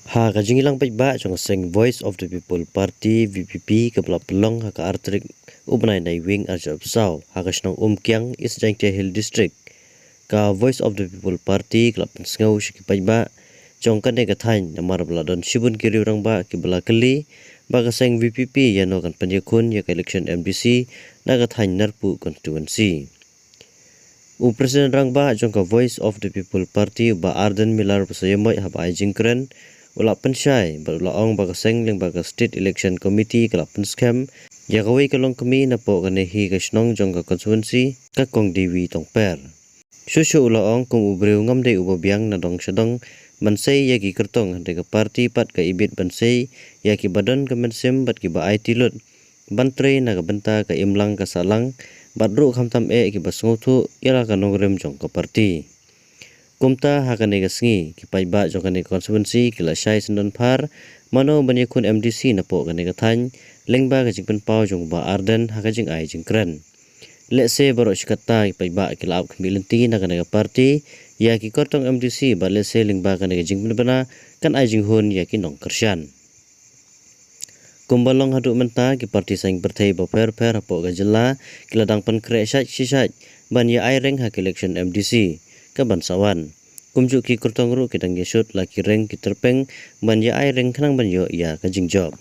Ha kajingilang baik jong seng Voice of the People Party VPP kepala pelong ha ka artrik ubnai nai wing arjab sau ha ka snong kyang East Jangte Hill District ka Voice of the People Party kelap sngau shiki baik jong kan ka thain namar bladon shibun kiri orang ba ki bala kali ba ka seng VPP ya no kan panjakun ya ka election MDC na ka thain Narpuh Constiteuncy. Presiden rang ba jong ka Voice of the People Party ba Arden Milar pasayamoi ha ba jingkren ula pensyai berulaong baga seng ling baga State Election Committee kelap penskam ya kawai ke Longkmie na po kanehi ka snong jong ka constituency ka kong diwi tong per susu ulaong kong ubreu ngamde ubabiang na dong sedong mansai ya ki Kyrtong hande ka party pat ka ibit bansai ya ki badan ka mensim bat ki ba IT lut bantre na ka benta ka imlang ka salang badru khamtam ki basngotu yala ka nongrem jong ka party kumta hakane gasngi kipai ba jokane constituency kila shai sendon par mano banyakun MDC na po kane kathan lengba ka jingpen pau jong ba Arden hakajing ai jingkran lese baro shikata kipai ba kila au khamilenti na kane party ya ki Kyrtong MDC ba lese lengba kane jingpen bana kan ai jinghun ya ki nong kersyan kumbalong hadu menta ki party sang berthai ba per hapo ga jilla kila dang pen kre shaj shisaj ban ya ai reng hak election MDC ka bansawan kumjuk ki Kyrtong ru kitang yesut laki reng ki terpeng ban ya ai reng khnang ban yo ya ka jingjob